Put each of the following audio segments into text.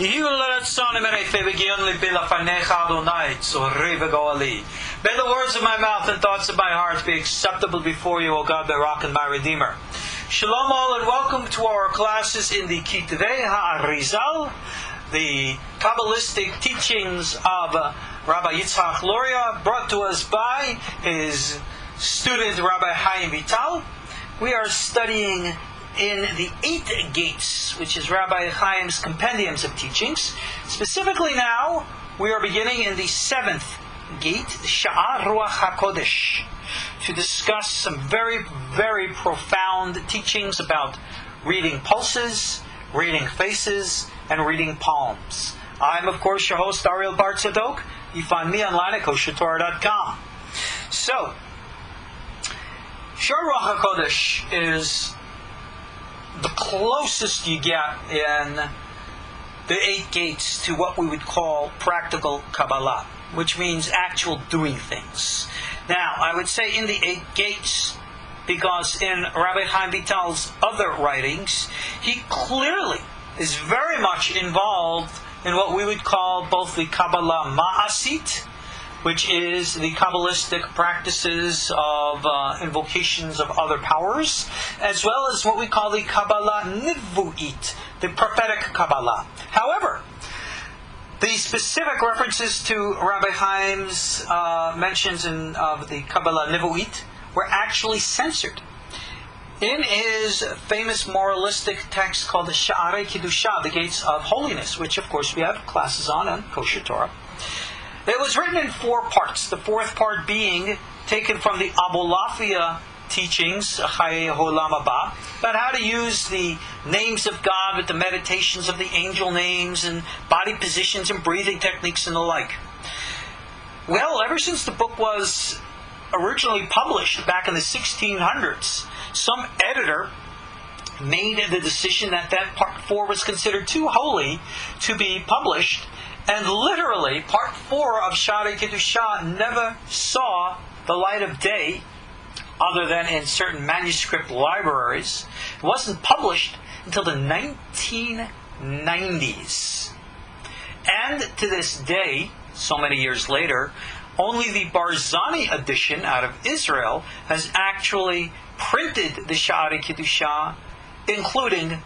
the words of my mouth and thoughts of my heart be acceptable before you, O God, my rock and my redeemer. Shalom all, and welcome to our classes in the Kitvei, HaAri'zal, the Kabbalistic teachings of Rabbi Yitzhak, brought to us by his student Rabbi Hayim Vital. We are studying in the 8 gates, which is Rabbi Chaim's compendiums of teachings. Specifically now, we are beginning in the 7th gate, Sha'ar Ruah HaKodesh, to discuss some very, very profound teachings about reading pulses, reading faces, and reading palms. I'm, of course, your host, Ariel Tzadok. You find me online at KosherTorah.com. So, Sha'ar Ruah HaKodesh is the closest you get in the 8 gates to what we would call practical Kabbalah, which means actual doing things. Now, I would say in the 8 gates, because in Rabbi Hayim Vital's other writings, he clearly is very much involved in what we would call both the Kabbalah Ma'asit, which is the Kabbalistic practices of invocations of other powers, as well as what we call the Kabbalah Nivu'it, the prophetic Kabbalah. However, the specific references to Rabbi Chaim's mentions of the Kabbalah Nivu'it were actually censored. In his famous moralistic text called the Sha'ar Ruah, the Gates of Holiness, which of course we have classes on KosherTorah, it was written in 4 parts, the 4th part being taken from the Abulafia teachings, Chayei Holam Haba, about how to use the names of God with the meditations of the angel names and body positions and breathing techniques and the like. Well, ever since the book was originally published back in the 1600s, some editor made the decision that part 4 was considered too holy to be published. And literally, part 4 of Sha'ar Ruah never saw the light of day, other than in certain manuscript libraries. It wasn't published until the 1990s. And to this day, so many years later, only the Barzani edition out of Israel has actually printed the Sha'ar Ruah, including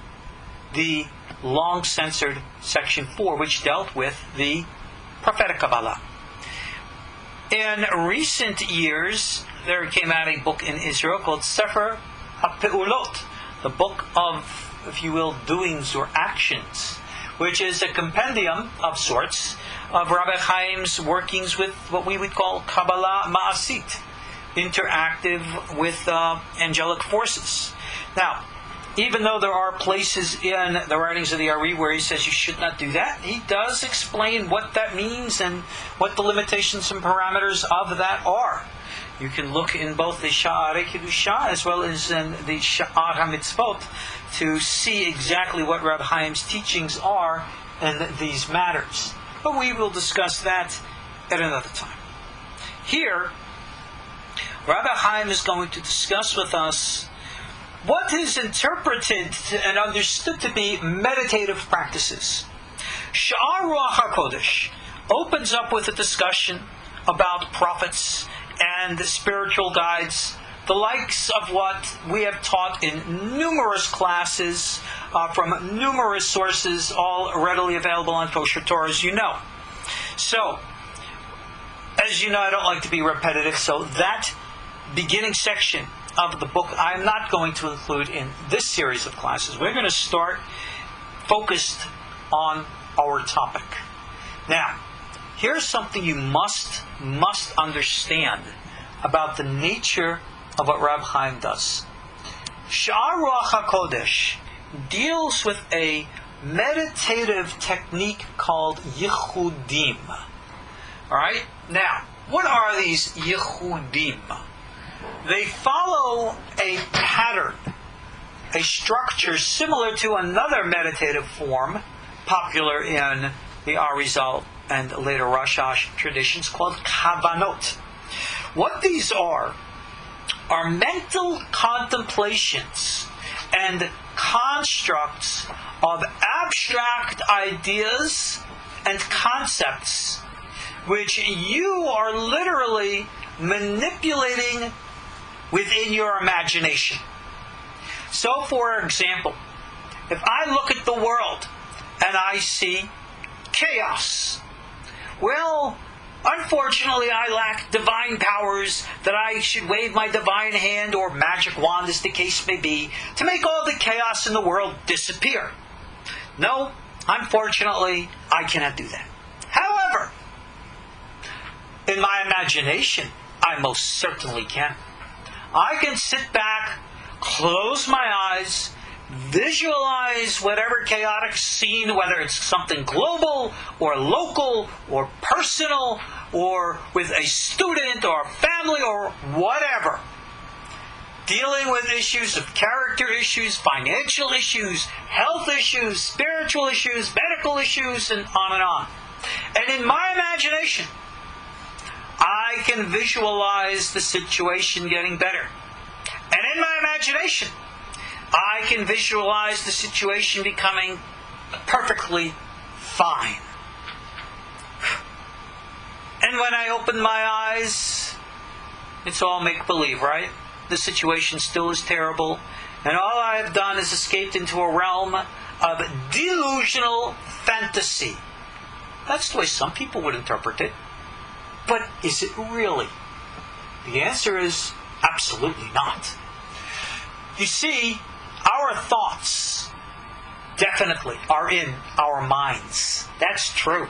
the long-censored section 4, which dealt with the prophetic Kabbalah. In recent years, there came out a book in Israel called Sefer HaPe'ulot, the book of, if you will, doings or actions, which is a compendium of sorts of Rabbi Chaim's workings with what we would call Kabbalah Ma'asit, interactive with angelic forces. Now, even though there are places in the writings of the Ariel where he says you should not do that, he does explain what that means and what the limitations and parameters of that are. You can look in both the Sha'ar Ruah as well as in the Sha'ar HaMitzvot to see exactly what Rabbi Chaim's teachings are in these matters. But we will discuss that at another time. Here, Rabbi Chaim is going to discuss with us what is interpreted and understood to be meditative practices. Sha'ar Ruah HaKodesh opens up with a discussion about prophets and spiritual guides, the likes of what we have taught in numerous classes from numerous sources, all readily available on KosherTorah, as you know. So, as you know, I don't like to be repetitive, so that beginning section of the book I'm not going to include in this series of classes. We're going to start focused on our topic. Now, here's something you must understand about the nature of what Rabbi Chaim does. Sha'ar Ruah HaKodesh deals with a meditative technique called yichudim. Alright? Now, what are these yichudim? They follow a pattern, a structure similar to another meditative form popular in the Ari'zal and later Rosh Hashanah traditions called kavanot. What these are mental contemplations and constructs of abstract ideas and concepts which you are literally manipulating within your imagination. So, for example, if I look at the world and I see chaos, well, unfortunately, I lack divine powers that I should wave my divine hand or magic wand, as the case may be, to make all the chaos in the world disappear. No, unfortunately, I cannot do that. However, in my imagination, I most certainly can. I can sit back, close my eyes, visualize whatever chaotic scene, whether it's something global or local or personal or with a student or family or whatever, dealing with issues of character issues, financial issues, health issues, spiritual issues, medical issues, and on and on. And in my imagination, I can visualize the situation getting better. And in my imagination, I can visualize the situation becoming perfectly fine. And when I open my eyes, it's all make-believe, right? The situation still is terrible, and all I have done is escaped into a realm of delusional fantasy. That's the way some people would interpret it. But is it really? The answer is absolutely not. You see, our thoughts definitely are in our minds. That's true.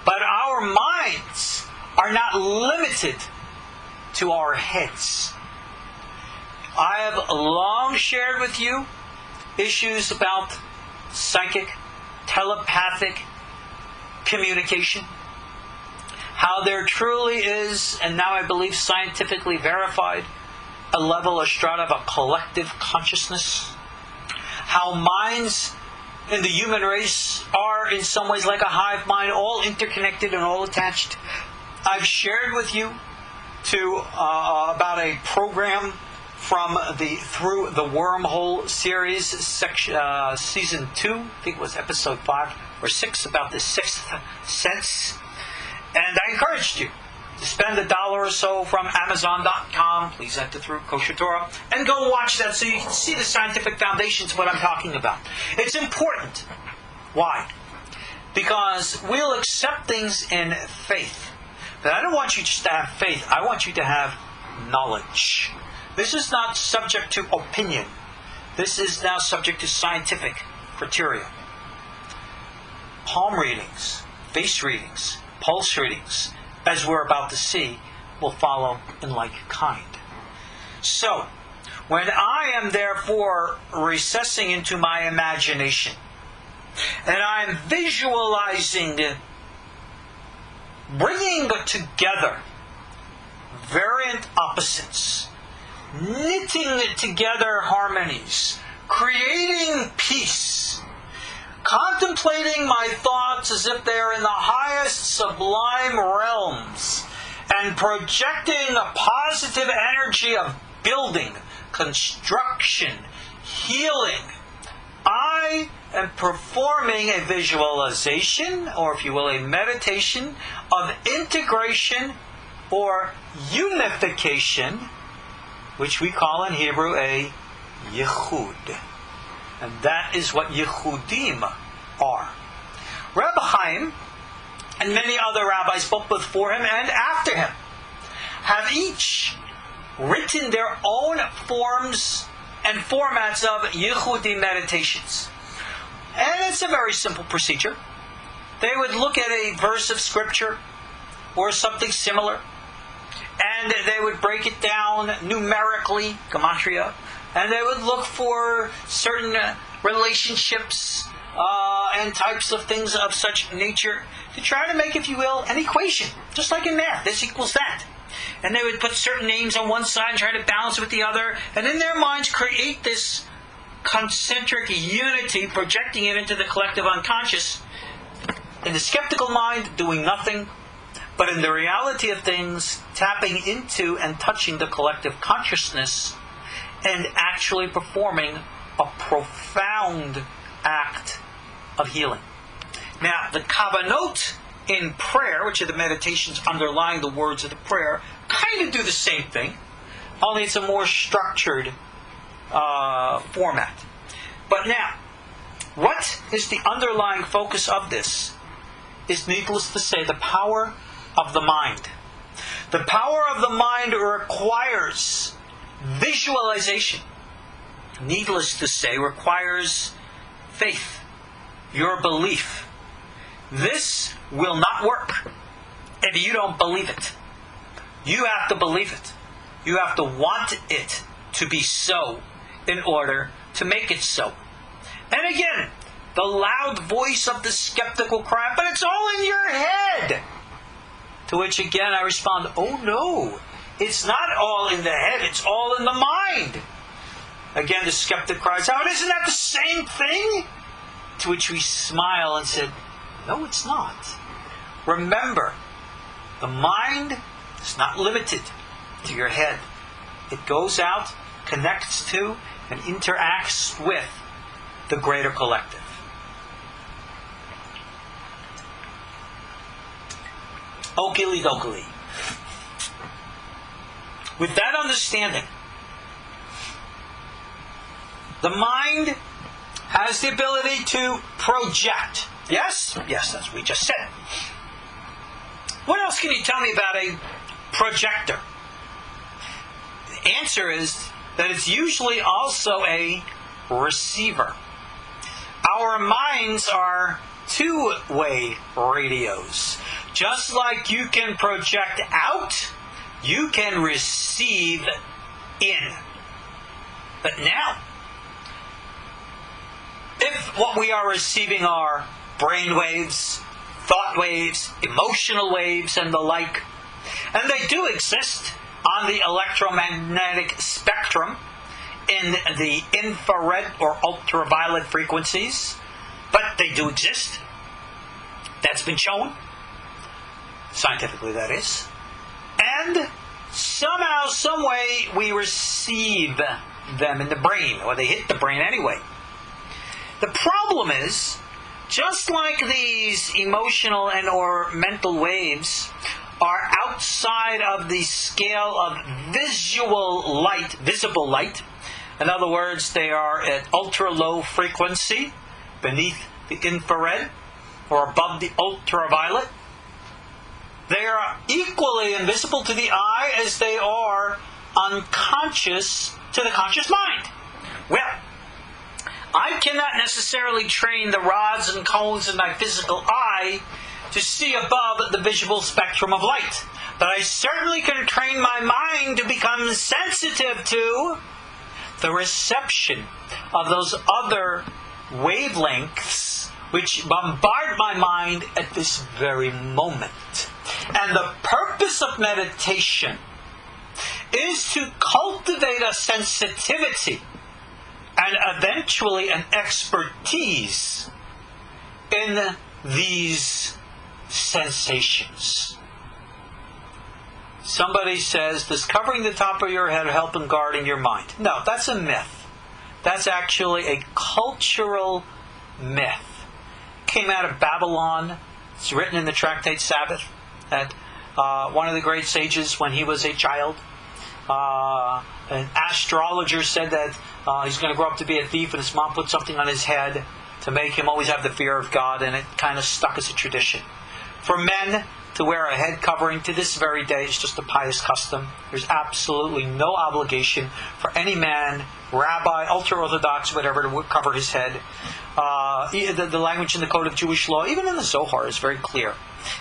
But our minds are not limited to our heads. I have long shared with you issues about psychic, telepathic communication. How there truly is, and now I believe scientifically verified, a level, a strata of a collective consciousness. How minds in the human race are in some ways like a hive mind, all interconnected and all attached. I've shared with you about a program from the Through the Wormhole series, season 2, I think it was episode 5 or 6, about the sixth sense. And I encouraged you to spend $1 or so from Amazon.com, please enter through KosherTorah, and go watch that so you can see the scientific foundations of what I'm talking about. It's important. Why? Because we'll accept things in faith. But I don't want you just to have faith. I want you to have knowledge. This is not subject to opinion. This is now subject to scientific criteria. Palm readings, face readings, pulse readings, as we're about to see, will follow in like kind. So, when I am therefore recessing into my imagination, and I'm visualizing, bringing together variant opposites, knitting together harmonies, creating peace, contemplating my thoughts as if they are in the highest sublime realms, and projecting a positive energy of building, construction, healing, I am performing a visualization, or if you will, a meditation of integration or unification, which we call in Hebrew a yichud. And that is what yichudim are. Rabbi Hayim and many other rabbis, both before him and after him, have each written their own forms and formats of yichudim meditations. And it's a very simple procedure. They would look at a verse of scripture or something similar, and they would break it down numerically, gematria, and they would look for certain relationships and types of things of such nature to try to make, if you will, an equation, just like in math. This equals that. And they would put certain names on one side and try to balance with the other, and in their minds create this concentric unity, projecting it into the collective unconscious. In the skeptical mind, doing nothing, but in the reality of things, tapping into and touching the collective consciousness and actually performing a profound act of healing. Now, the kavanot in prayer, which are the meditations underlying the words of the prayer, kind of do the same thing, only it's a more structured format. But now, what is the underlying focus of this? Is needless to say the power of the mind. The power of the mind requires visualization. Needless to say, requires faith, your belief. This will not work if you don't believe it. You have to believe it. You have to want it to be so in order to make it so. And again, the loud voice of the skeptic will cry, but it's all in your head. To which again I respond, oh no, it's not all in the head, it's all in the mind. Again the skeptic cries out, isn't that the same thing? To which we smile and said, no, it's not. Remember, the mind is not limited to your head. It goes out, connects to, and interacts with the greater collective. Okily dokily. With that understanding, the mind has the ability to project. Yes? Yes, as we just said. What else can you tell me about a projector? The answer is that it's usually also a receiver. Our minds are two-way radios. Just like you can project out, you can receive in. But now, if what we are receiving are brain waves, thought waves, emotional waves, and the like, and they do exist on the electromagnetic spectrum in the infrared or ultraviolet frequencies, but they do exist. That's been shown. Scientifically, that is. And somehow, some way, we receive them in the brain, or they hit the brain anyway. The problem is, just like these emotional and or mental waves are outside of the scale of visible light, in other words, they are at ultra-low frequency, beneath the infrared, or above the ultraviolet, they are equally invisible to the eye as they are unconscious to the conscious mind. Well, I cannot necessarily train the rods and cones in my physical eye to see above the visual spectrum of light. But I certainly can train my mind to become sensitive to the reception of those other wavelengths which bombard my mind at this very moment. And the purpose of meditation is to cultivate a sensitivity and eventually an expertise in these sensations. Somebody says, does covering the top of your head help in guarding your mind? No, that's a myth. That's actually a cultural myth. It came out of Babylon. It's written in the Tractate Sabbath that one of the great sages, when he was a child, an astrologer said that he's going to grow up to be a thief, and his mom put something on his head to make him always have the fear of God, and it kind of stuck as a tradition. For men to wear a head covering to this very day is just a pious custom. There's absolutely no obligation for any man, rabbi, ultra-orthodox, whatever, to cover his head. The language in the Code of Jewish Law, even in the Zohar, is very clear.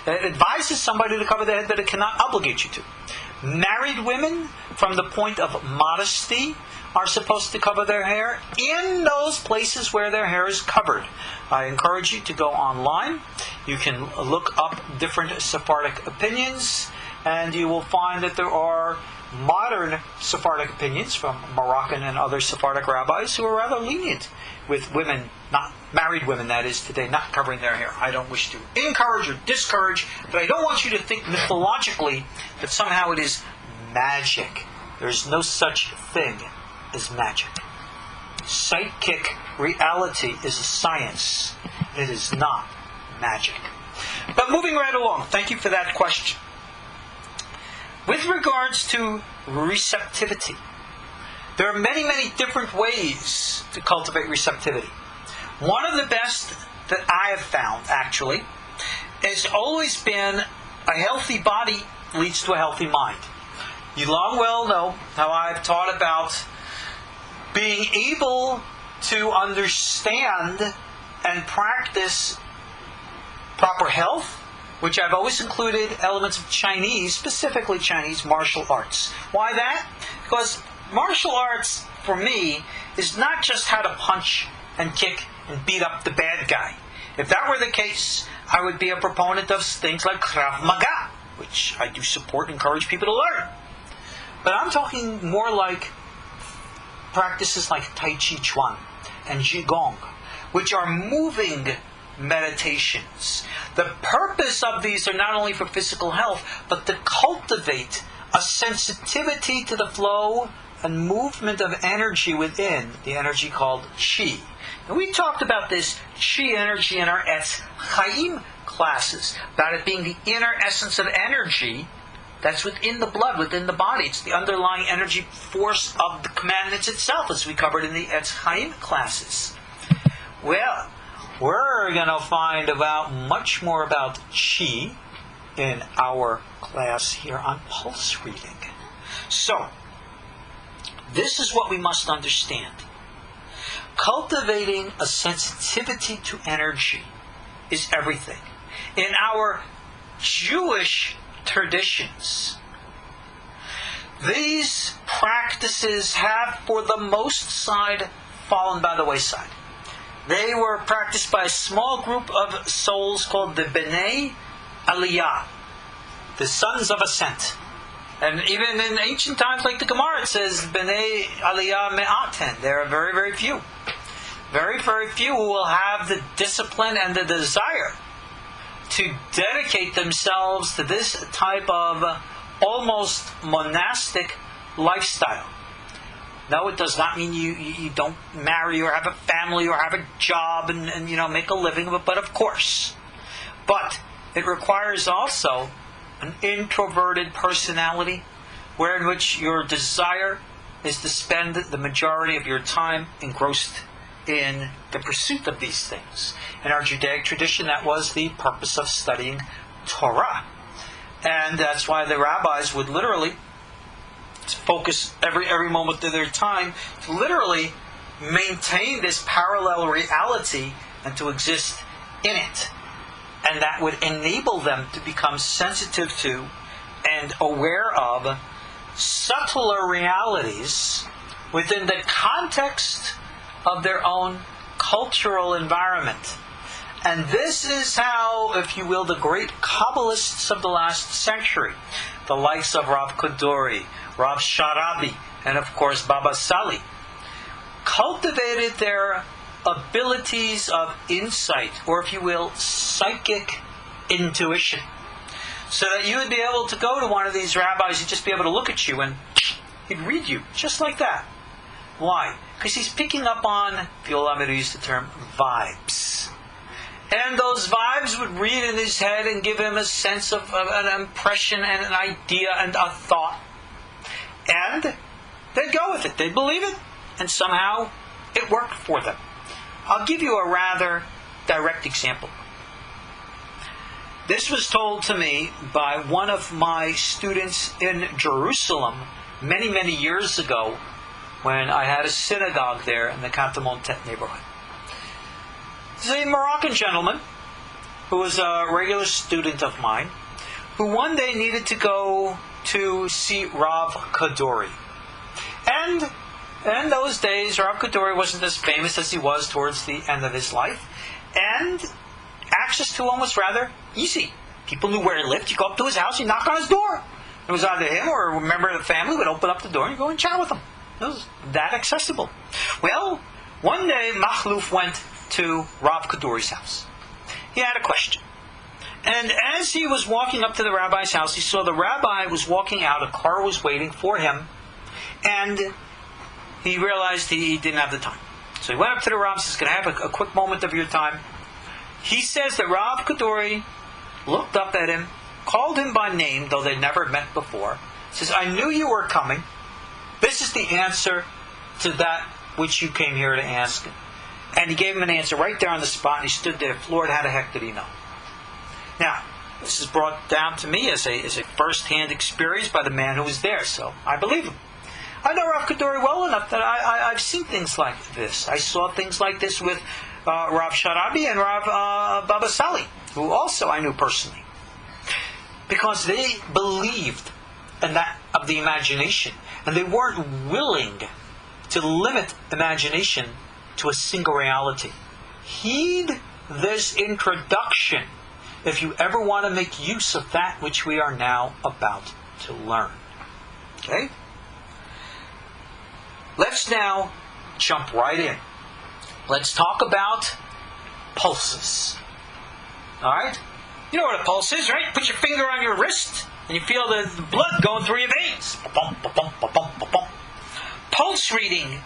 It advises somebody to cover their head, but it cannot obligate you to. Married women, from the point of modesty, are supposed to cover their hair in those places where their hair is covered. I encourage you to go online. You can look up different Sephardic opinions, and you will find that there are modern Sephardic opinions from Moroccan and other Sephardic rabbis who are rather lenient with women, not married women, that is, today, not covering their hair. I don't wish to encourage or discourage, but I don't want you to think mythologically that somehow it is magic. There is no such thing as magic. psychic reality is a science. It is not magic. But moving right along, thank you for that question. With regards to receptivity, there are many, many different ways to cultivate receptivity. One of the best that I have found, actually, has always been a healthy body leads to a healthy mind. You long well know how I've taught about being able to understand and practice proper health, which I've always included elements of Chinese, specifically Chinese martial arts. Why that? Because martial arts, for me, is not just how to punch and kick and beat up the bad guy. If that were the case, I would be a proponent of things like Krav Maga, which I do support and encourage people to learn. But I'm talking more like practices like Tai Chi Chuan and Qigong, which are moving meditations. The purpose of these are not only for physical health, but to cultivate a sensitivity to the flow and movement of energy within, the energy called Qi. And we talked about this Qi energy in our Etz Chaim classes, about it being the inner essence of energy that's within the blood, within the body. It's the underlying energy force of the commandments itself, as we covered in the Etz Chaim classes. Well, we're going to find out much more about Qi in our class here on pulse reading. So, this is what we must understand. Cultivating a sensitivity to energy is everything. In our Jewish traditions, these practices have, for the most side, fallen by the wayside. They were practiced by a small group of souls called the Bnei Aliyah, the sons of ascent. And even in ancient times, like the Gemara, it says Bnei Aliyah Me'aten. There are very, very few. Very, very few who will have the discipline and the desire to dedicate themselves to this type of almost monastic lifestyle. No, it does not mean you don't marry or have a family or have a job and make a living, but of course. But it requires also an introverted personality, in which your desire is to spend the majority of your time engrossed in the pursuit of these things. In our Judaic tradition, that was the purpose of studying Torah. And that's why the rabbis would literally focus every moment of their time to literally maintain this parallel reality and to exist in it. And that would enable them to become sensitive to and aware of subtler realities within the context of their own cultural environment. And this is how, if you will, the great Kabbalists of the last century, the likes of Rav Kadori, Rav Sharabi, and of course Baba Sali, cultivated their abilities of insight, or if you will, psychic intuition. So that you would be able to go to one of these rabbis, he'd just be able to look at you and he'd read you, just like that. Why? Because he's picking up on, if you'll allow me to use the term, vibes. And those vibes would read in his head and give him a sense of an impression and an idea and a thought. And they'd go with it. They'd believe it. And somehow it worked for them. I'll give you a rather direct example. This was told to me by one of my students in Jerusalem many, many years ago when I had a synagogue there in the Canton-Montet neighborhood. This is a Moroccan gentleman who was a regular student of mine who one day needed to go to see Rav Kadori. And in those days, Rav Kadori wasn't as famous as he was towards the end of his life. And access to him was rather easy. People knew where he lived. You go up to his house, you knock on his door. It was either him or a member of the family would open up the door and go and chat with him. It was that accessible. Well, one day, Machluf went to Rav Kadori's house. He had a question. And as he was walking up to the rabbi's house, he saw the rabbi was walking out. A car was waiting for him. And he realized he didn't have the time. So he went up to the Rav and says, can I have a quick moment of your time? He says that Rav Kaduri looked up at him, called him by name, though they'd never met before. Says, I knew you were coming. This is the answer to that which you came here to ask. And he gave him an answer right there on the spot, and he stood there floored. How the heck did he know? Now, this is brought down to me as a first-hand experience by the man who was there, so I believe him. I know Rav Kaduri well enough that I've seen things like this. I saw things like this with Rav Sharabi and Rav Baba Sali, who also I knew personally. Because they believed in that of the imagination, and they weren't willing to limit imagination to a single reality. Heed this introduction if you ever want to make use of that which we are now about to learn. Okay? Let's now jump right in. Let's talk about pulses. Alright? You know what a pulse is, right? Put your finger on your wrist and you feel the blood going through your veins. Pulse reading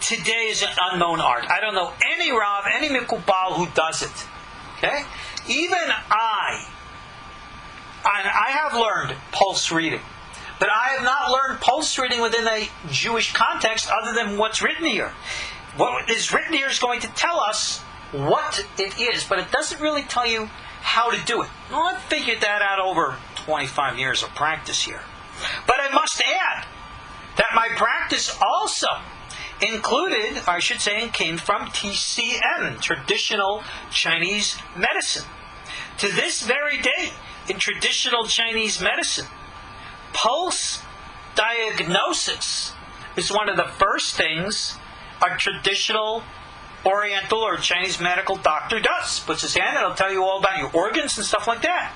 today is an unknown art. I don't know any Rav, any Mikubal who does it. Okay? Even I have learned pulse reading. But I have not learned pulse reading within a Jewish context other than what's written here. What is written here is going to tell us what it is, but it doesn't really tell you how to do it. Well, I figured that out over 25 years of practice here. But I must add that my practice also included, I should say, came from TCM, traditional Chinese medicine. To this very day, in traditional Chinese medicine, pulse diagnosis is one of the first things a traditional Oriental or Chinese medical doctor does. Puts his hand and it'll tell you all about your organs and stuff like that.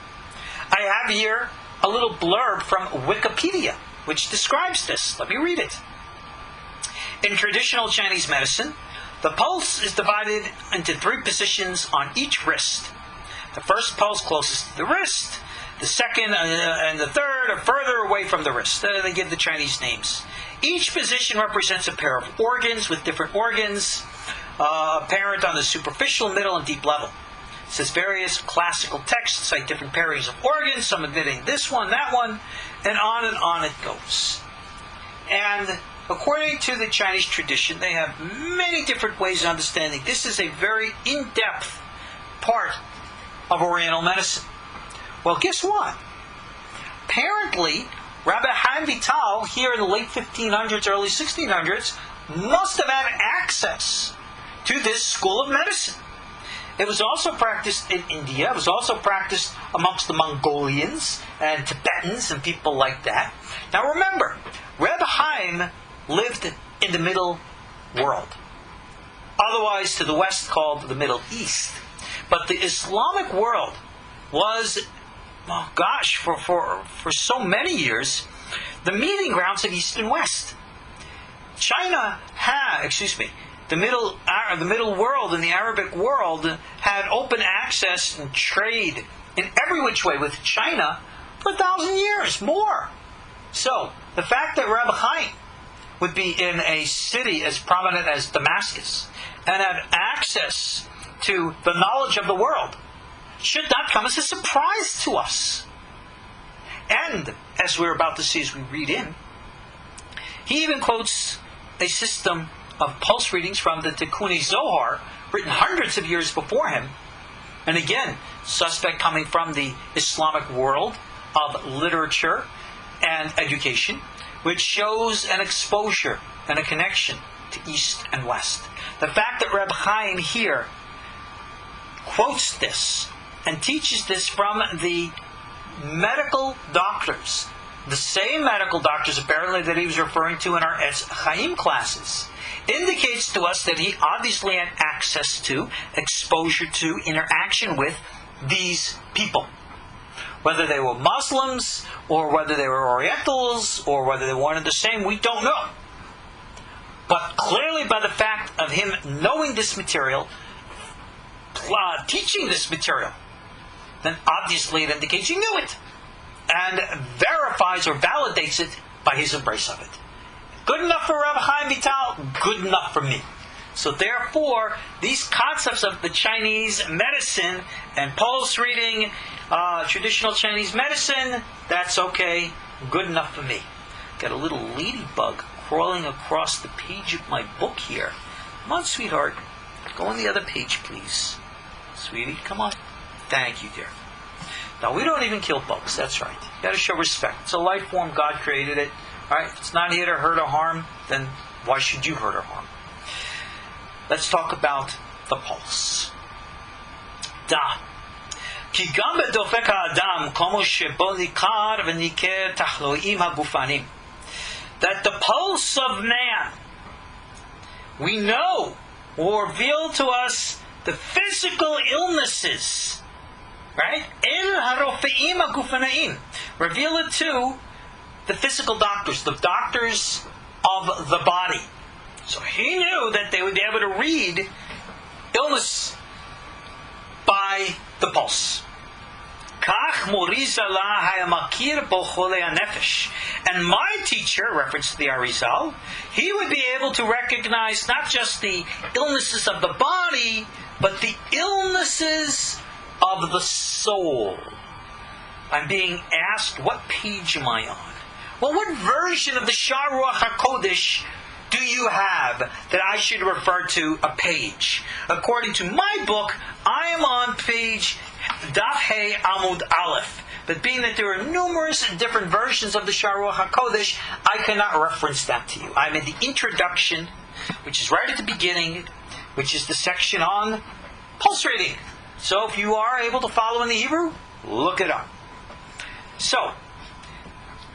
I have here a little blurb from Wikipedia which describes this. Let me read it. In traditional Chinese medicine, the pulse is divided into 3 positions on each wrist. The first pulse closest to the wrist, the second and the third are further away from the wrist. They give the Chinese names. Each position represents a pair of organs with different organs apparent on the superficial, middle, and deep level. It says various classical texts cite different pairings of organs, some admitting this one, that one, and on it goes. And according to the Chinese tradition, they have many different ways of understanding. This is a very in-depth part of Oriental medicine. Well, guess what? Apparently, Rabbi Hayim Vital, here in the late 1500s, early 1600s, must have had access to this school of medicine. It was also practiced in India. It was also practiced amongst the Mongolians and Tibetans and people like that. Now remember, Rabbi Hayim lived in the Middle World, otherwise to the west called the Middle East. But the Islamic world was, oh gosh, for so many years, the meeting grounds of East and West. China had, the middle world and the Arabic world had open access and trade in every which way with China for 1,000 years, more. So, the fact that Rabbi Hayim would be in a city as prominent as Damascus and have access to the knowledge of the world should not come as a surprise to us. And, as we're about to see as we read in, he even quotes a system of pulse readings from the Tikkun Zohar, written hundreds of years before him, and again, suspect coming from the Islamic world of literature and education, which shows an exposure and a connection to East and West. The fact that Reb Chaim here quotes this and teaches this from the medical doctors, the same medical doctors apparently that he was referring to in our Etz Chaim classes, indicates to us that he obviously had access to, exposure to, interaction with these people. Whether they were Muslims, or whether they were Orientals, or whether they were one and the same, we don't know. But clearly by the fact of him knowing this material, teaching this material, then obviously it indicates he knew it, and verifies or validates it by his embrace of it. Good enough for Rabbi Hayim Vital, good enough for me. So therefore, these concepts of the Chinese medicine and pulse reading, traditional Chinese medicine, that's okay, good enough for me. Got a little ladybug crawling across the page of my book here. Come on, sweetheart. Go on the other page, please. Sweetie, come on. Thank you, dear. Now, we don't even kill bugs. That's right. You got to show respect. It's a life form. God created it. All right? If it's not here to hurt or harm, then why should you hurt or harm? Let's talk about the pulse. Da. כי גם בדופק האדם, כמו שבו ניכר וניכר תחלואים הגופניים. That the pulse of man, we know, will reveal to us the physical illnesses, right? El harofeim hagufanayim. Reveal it to the physical doctors, the doctors of the body. So he knew that they would be able to read illness by the pulse. And my teacher, reference to the Ari'zal, he would be able to recognize not just the illnesses of the body, but the illnesses of the soul. I'm being asked, what page am I on? Well, what version of the Sha'ar Ruah HaKodesh do you have that I should refer to a page? According to my book, I am on page Daf Hey Amud Aleph. But being that there are numerous different versions of the Sha'ar Ruah HaKodesh, I cannot reference that to you. I'm in the introduction, which is right at the beginning, which is the section on pulse reading. So if you are able to follow in the Hebrew, look it up. So,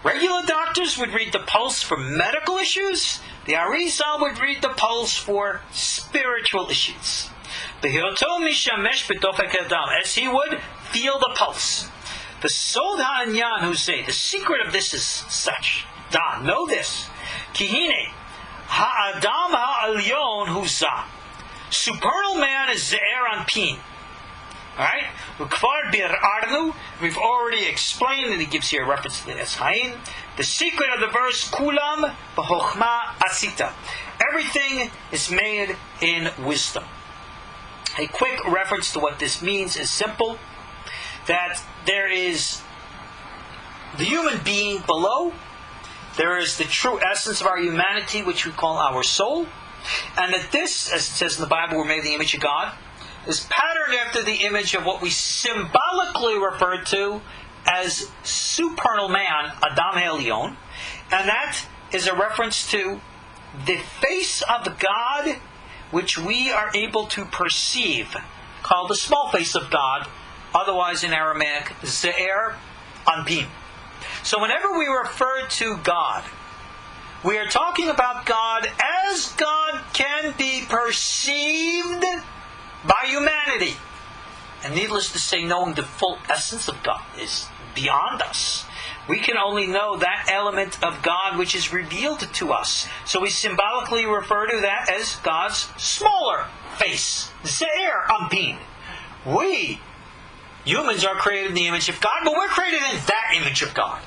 regular doctors would read the pulse for medical issues. The Ari'zal would read the pulse for spiritual issues. As he would feel the pulse. The Sod ha'anyan who say, the secret of this is such. Da, know this. Kihine, ha'adam ha'alyon huza. Supernal man is ze'er anpin. Alright? We've already explained, and he gives here a reference to the Eschaim. The secret of the verse, Kulam b'chokhma asita. Everything is made in wisdom. A quick reference to what this means is simple. That there is the human being below. There is the true essence of our humanity, which we call our soul. And that this, as it says in the Bible, we're made in the image of God, is patterned after the image of what we symbolically refer to as supernal man, Adam Elyon, and that is a reference to the face of God which we are able to perceive, called the small face of God, otherwise in Aramaic, Ze'er Anpin. So whenever we refer to God, we are talking about God as God can be perceived by humanity. And needless to say, knowing the full essence of God is beyond us. We can only know that element of God which is revealed to us. So we symbolically refer to that as God's smaller face. Ze'er Anpin. We, humans, are created in the image of God, but we're created in that image of God.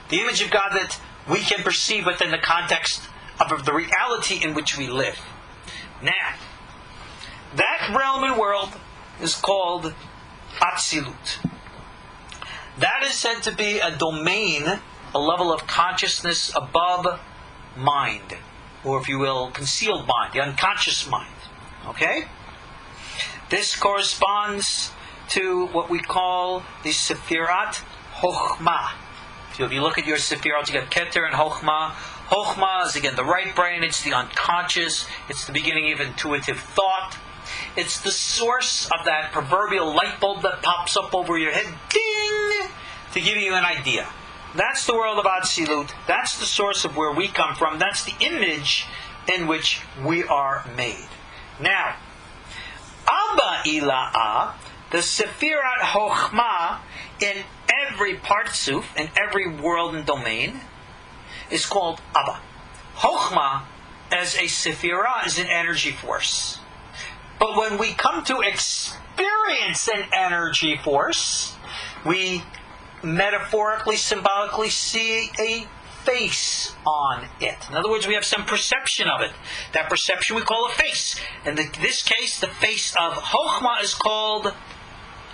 The image of God that we can perceive within the context of the reality in which we live. Now, that realm and world is called Atzilut. That is said to be a domain, a level of consciousness above mind, or if you will, concealed mind, the unconscious mind. Okay? This corresponds to what we call the Sefirat Chokhmah. So if you look at your Sefirot, you got Keter and Chokhmah. Chokhmah is again the right brain, it's the unconscious, it's the beginning of intuitive thought. It's the source of that proverbial light bulb that pops up over your head, ding, to give you an idea. That's the world of Atzilut. That's the source of where we come from. That's the image in which we are made. Now, Abba Ila'ah, the Sefirat Chokhmah, in every partsuf, in every world and domain, is called Abba. Chokhmah, as a Sefirah, is an energy force. But when we come to experience an energy force, we metaphorically, symbolically see a face on it. In other words, we have some perception of it. That perception we call a face. In this case, the face of Chokhmah is called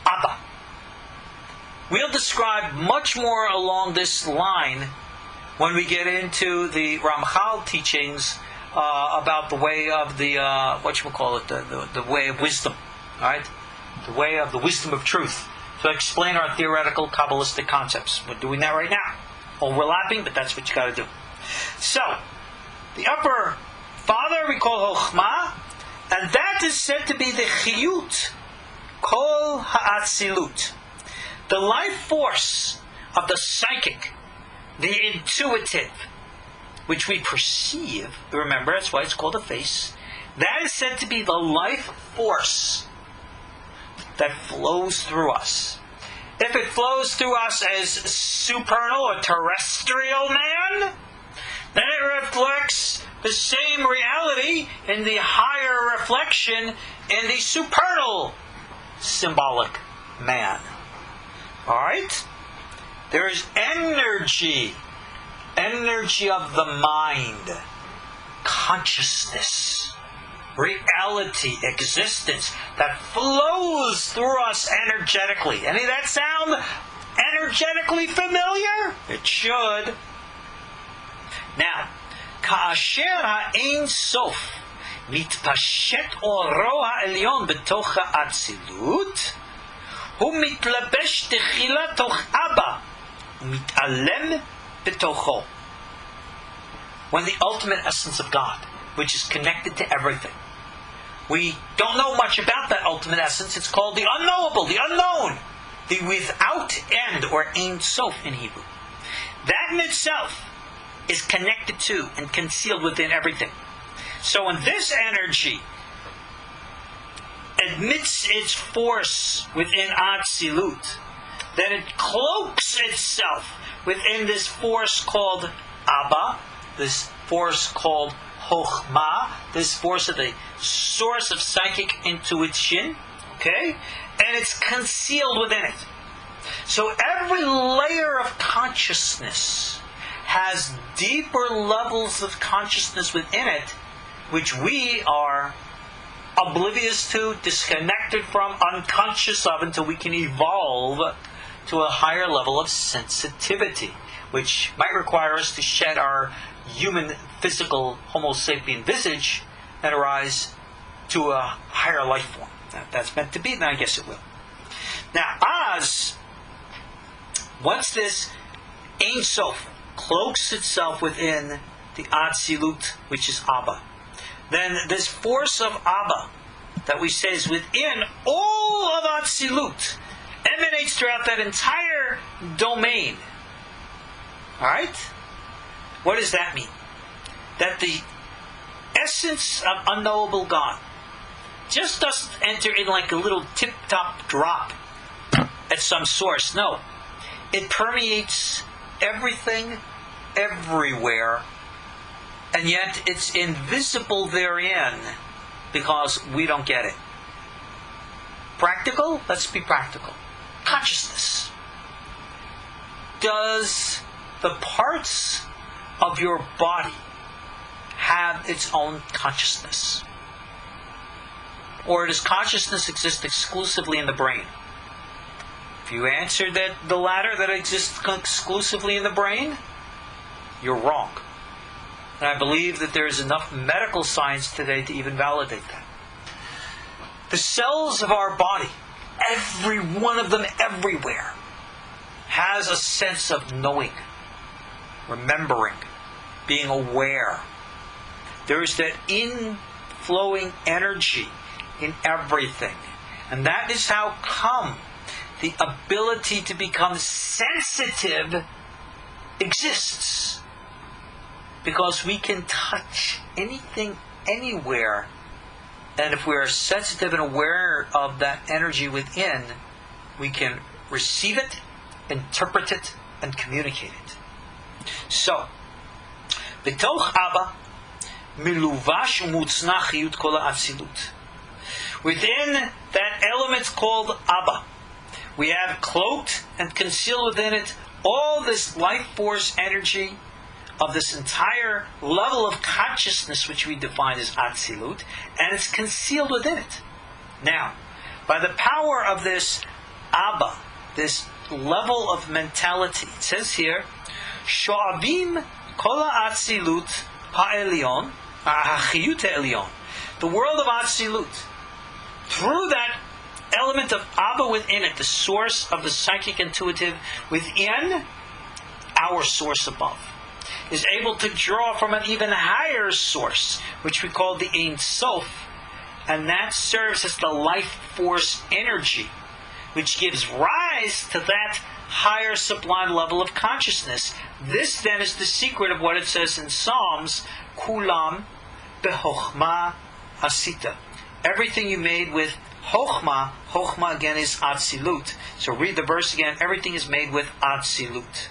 Abba. We'll describe much more along this line when we get into the Ramchal teachings about the way of the the way of wisdom, all right? The way of the wisdom of truth, to explain our theoretical Kabbalistic concepts. We're doing that right now. Overlapping, but that's what you got to do. So, the upper father we call Chokhmah, and that is said to be the Chiyut Kol HaAtzilut, the life force of the psychic, the intuitive, which we perceive. Remember, that's why it's called a face. That is said to be the life force that flows through us. If it flows through us as supernal or terrestrial man, then it reflects the same reality in the higher reflection in the supernal symbolic man. Alright? There is energy of the mind, consciousness, reality, existence that flows through us energetically. Any of that sound energetically familiar? It should. Now, כאשר האין סוף מתפשט אורו העליון בתוך האצילות, הוא מתלבש תחילה תוך אבא ומתעלם בתוכו. When the ultimate essence of God, which is connected to everything, we don't know much about that ultimate essence. It's called the unknowable, the unknown, the without end, or Ein Sof in Hebrew. That in itself is connected to and concealed within everything. So when this energy admits its force within Atzilut, then it cloaks itself within this force called Abba, this force called Chokhmah, this force of the source of psychic intuition, okay? And it's concealed within it. So every layer of consciousness has deeper levels of consciousness within it, which we are oblivious to, disconnected from, unconscious of, until we can evolve to a higher level of sensitivity, which might require us to shed our human physical Homo sapien visage and arise to a higher life form. Now, if that's meant to be, then I guess it will. Now, once this Ein Sof cloaks itself within the Atzilut, which is Abba, then this force of Abba that we say is within all of Atzilut emanates throughout that entire domain. Alright? What does that mean? That the essence of unknowable God just doesn't enter in like a little tip-top drop at some source. No. It permeates everything, everywhere, and yet it's invisible therein because we don't get it. Practical? Let's be practical. Consciousness. Does the parts of your body have its own consciousness? Or does consciousness exist exclusively in the brain? If you answered that the latter, that exists exclusively in the brain, you're wrong. And I believe that there is enough medical science today to even validate that. The cells of our body, every one of them everywhere, has a sense of knowing, remembering, being aware. There is that inflowing energy in everything. And that is how come the ability to become sensitive exists. Because we can touch anything, anywhere. And if we are sensitive and aware of that energy within, we can receive it, interpret it, and communicate it. So, b'toch Abba, miluvash u'mutznach chiyut kol ha'atzilut. Within that element called Abba, we have cloaked and concealed within it all this life force energy of this entire level of consciousness which we define as Atzilut, and it's concealed within it. Now, by the power of this Abba, this level of mentality, it says here, Sho'abim kol ha'atzilut ha'elyon, ha'chiyut ha'elyon, the world of Atzilut, through that element of Abba within it, the source of the psychic intuitive within our source above, is able to draw from an even higher source, which we call the Ein Sof, and that serves as the life force energy, which gives rise to that higher sublime level of consciousness. This then is the secret of what it says in Psalms, Kulam behochma asita. Everything you made with Chochma. Chochma again is Atzilut. So read the verse again. Everything is made with Atzilut.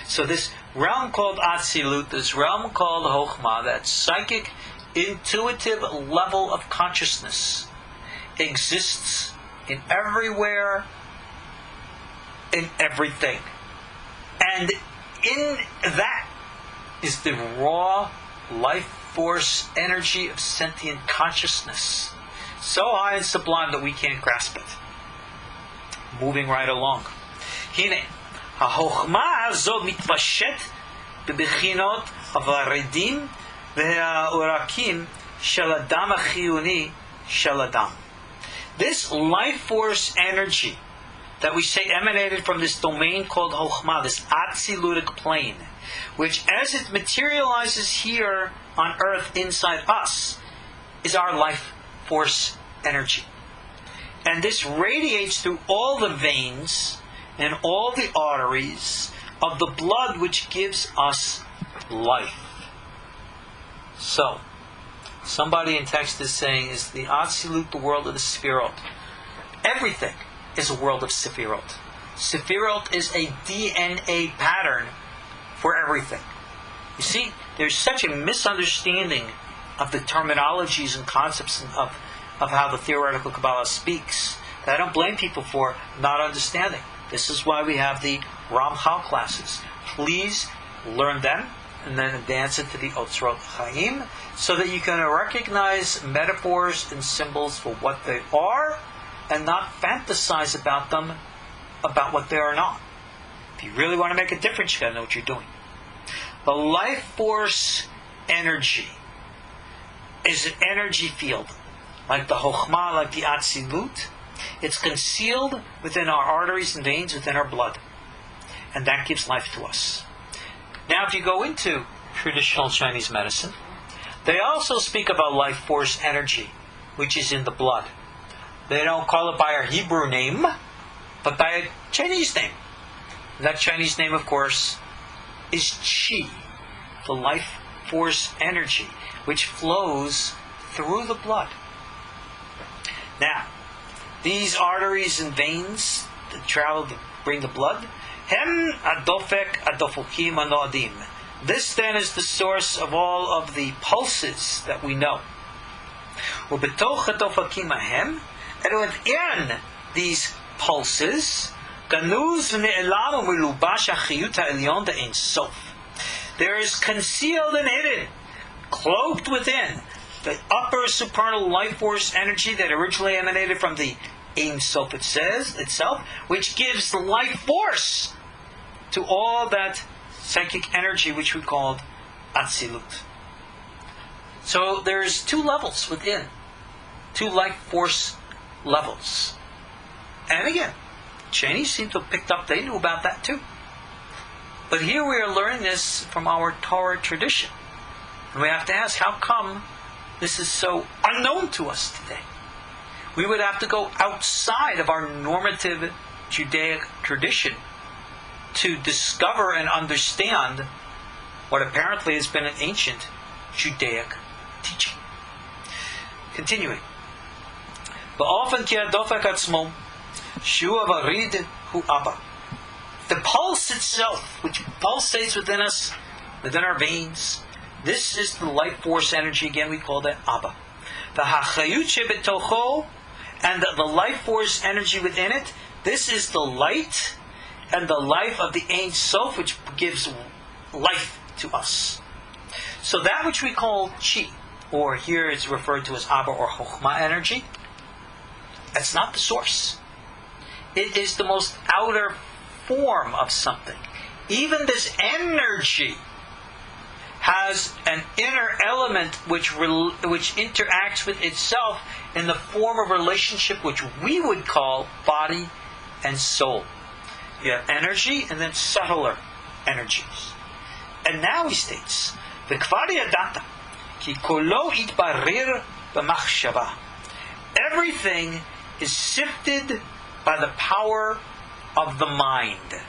So this realm called Atzilut, this realm called Chochma, that psychic, intuitive level of consciousness, exists in everywhere, in everything. And in that is the raw life force energy of sentient consciousness, so high and sublime that we can't grasp it. Moving right along. Hine, ha-chochma hazo mitpashet bebechinot havaredim ve'ha'urakim shel adam ha'chiyuni shel adam. This life force energy that we say emanated from this domain called Chochma, this Atzilutic plane, which as it materializes here on earth inside us, is our life force energy. And this radiates through all the veins and all the arteries of the blood which gives us life. So, somebody in text is saying, is the Atzilut the world of the Sefirot? Everything is a world of Sefirot. Sefirot is a DNA pattern for everything. You see, there's such a misunderstanding of the terminologies and concepts of how the theoretical Kabbalah speaks that I don't blame people for not understanding. This is why we have the Ramchal classes. Please learn them and then advance it to the Otzrot Chaim so that you can recognize metaphors and symbols for what they are and not fantasize about them, about what they are not. If you really want to make a difference, you got to know what you're doing. The life force energy is an energy field, like the Chochmah, like the Atzilut. It's concealed within our arteries and veins, within our blood. And that gives life to us. Now, if you go into traditional Chinese medicine, they also speak about life force energy, which is in the blood. They don't call it by our Hebrew name, but by a Chinese name. That Chinese name, of course, is Qi, the life force energy, which flows through the blood. Now, these arteries and veins that travel to bring the blood, Hem adofek adofokim anoadim. This then is the source of all of the pulses that we know. Ubetoch adofakim ahem, and within these pulses, ganuz v'ne'elam u'milubash ha'chiyut ha'elyon de'ein sof. There is concealed and hidden, cloaked within, the upper supernal life force energy that originally emanated from the Ein Sof, it says itself, which gives life force to all that psychic energy which we called Atzilut. So there's two levels within, two life force levels. And again, Chinese seem to have picked up, they knew about that too. But here we are learning this from our Torah tradition. And we have to ask, how come this is so unknown to us today? We would have to go outside of our normative Judaic tradition to discover and understand what apparently has been an ancient Judaic teaching. Continuing. The pulse itself, which pulsates within us, within our veins, this is the life force energy. Again, we call that Abba. The hachayut shebetocho, and the life force energy within it, this is the light and the life of the Ein Sof, which gives life to us. So that which we call chi, or here it's referred to as Abba or Chokhmah energy, that's not the source. It is the most outer form of something. Even this energy has an inner element which interacts with itself in the form of relationship which we would call body and soul. You have energy and then subtler energies. And now he states, "V'kvar yadata ki kolo itbarir b'machshava." Everything is sifted by the power of the mind.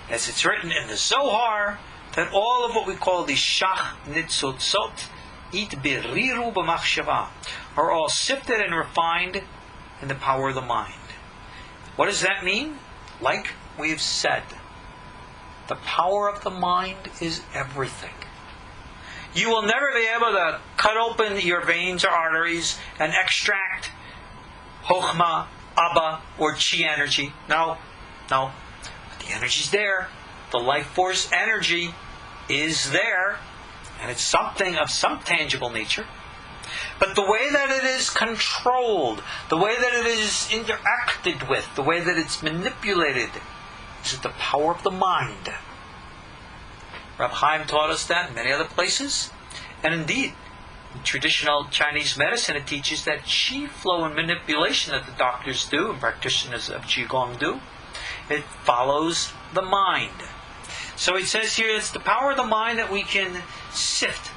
As it's written in the Zohar, that all of what we call the shach nitzotzot itbiriru b'machshava are all sifted and refined in the power of the mind. What does that mean? Like we've said, the power of the mind is everything. You will never be able to cut open your veins or arteries and extract Chokhmah, Abba, or Chi energy. No. But the energy's there. The life force energy is there. And it's something of some tangible nature. But the way that it is controlled, the way that it is interacted with, the way that it's manipulated, is the power of the mind. Rabbi Hayim taught us that in many other places. And indeed, in traditional Chinese medicine, it teaches that qi flow and manipulation that the doctors do and practitioners of Qigong do. It follows the mind. So it says here, it's the power of the mind that we can sift,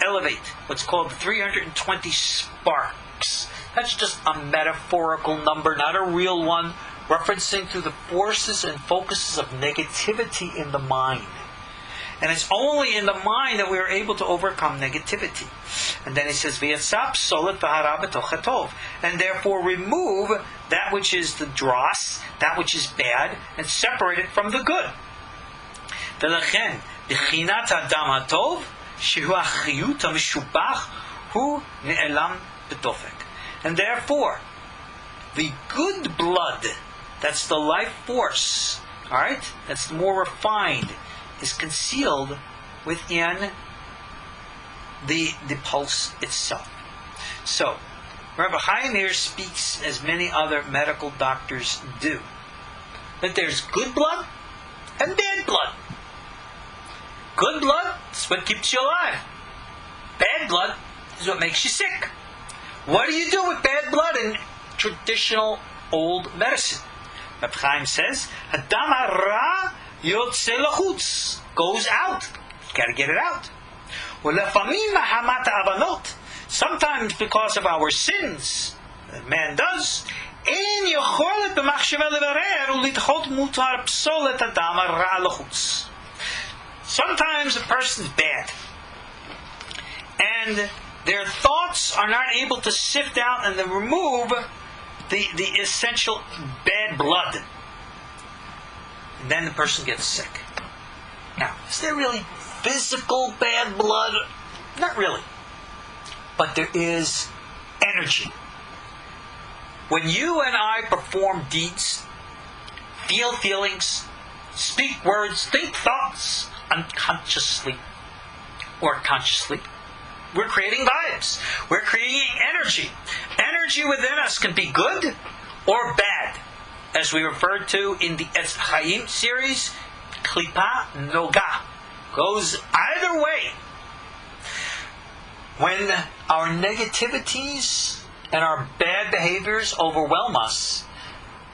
elevate, what's called 320 sparks. That's just a metaphorical number, not a real one, referencing to the forces and focuses of negativity in the mind. And it's only in the mind that we are able to overcome negativity. And then he says, "V'yatzap solet v'hara b'toch hatov," and therefore remove that which is the dross, that which is bad, and separate it from the good. V'lechen b'chinat hadam hatov shehu hachiyut hamishubach hu ne'elam b'dofek. And therefore, the good blood, that's the life force, all right, that's more refined, is concealed within the pulse itself. So, Rabbi Hayim here speaks, as many other medical doctors do, that there's good blood and bad blood. Good blood is what keeps you alive. Bad blood is what makes you sick. What do you do with bad blood in traditional old medicine? Rabbi Hayim says, "Hadam hara yotze lachutz," goes out. You got to get it out. Ulefamim mahamat avanot. Sometimes because of our sins, that man does. Ein yocholet b'machshava levarer ulitchot mutar psolet hadam hara lachutz. Sometimes a person's bad, and their thoughts are not able to sift out and then remove the essential bad blood. And then the person gets sick. Now, is there really physical bad blood? Not really. But there is energy. When you and I perform deeds, feel feelings, speak words, think thoughts, unconsciously or consciously, we're creating vibes. We're creating energy. Energy within us can be good or bad. As we referred to in the Etz Chaim series, Klipa Noga. Goes either way. When our negativities and our bad behaviors overwhelm us,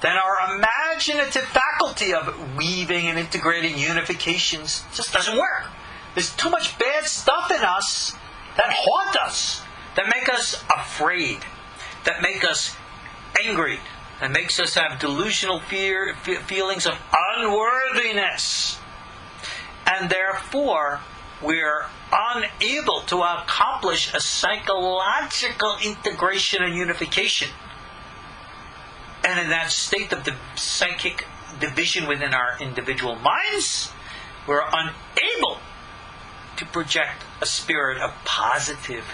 then our imaginative faculty of weaving and integrating unifications just doesn't work. There's too much bad stuff in us that haunt us, that make us afraid, that make us angry, that makes us have delusional feelings of unworthiness. And therefore, we're unable to accomplish a psychological integration and unification. And in that state of the psychic division within our individual minds, we're unable to project a spirit of positive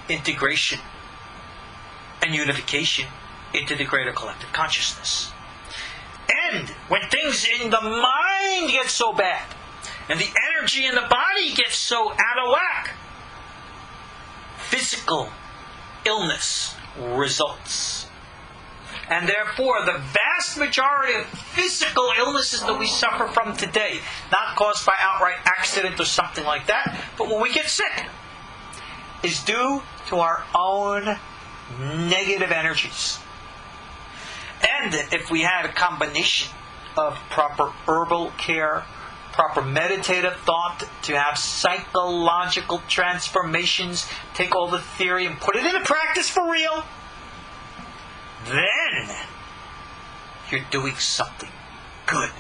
integration and unification into the greater collective consciousness. And when things in the mind get so bad, and the energy in the body gets so out of whack, physical illness results. And therefore, the vast majority of physical illnesses that we suffer from today, not caused by outright accident or something like that, but when we get sick, is due to our own negative energies. And if we had a combination of proper herbal care, proper meditative thought, to have psychological transformations, take all the theory and put it into practice for real, then you're doing something good.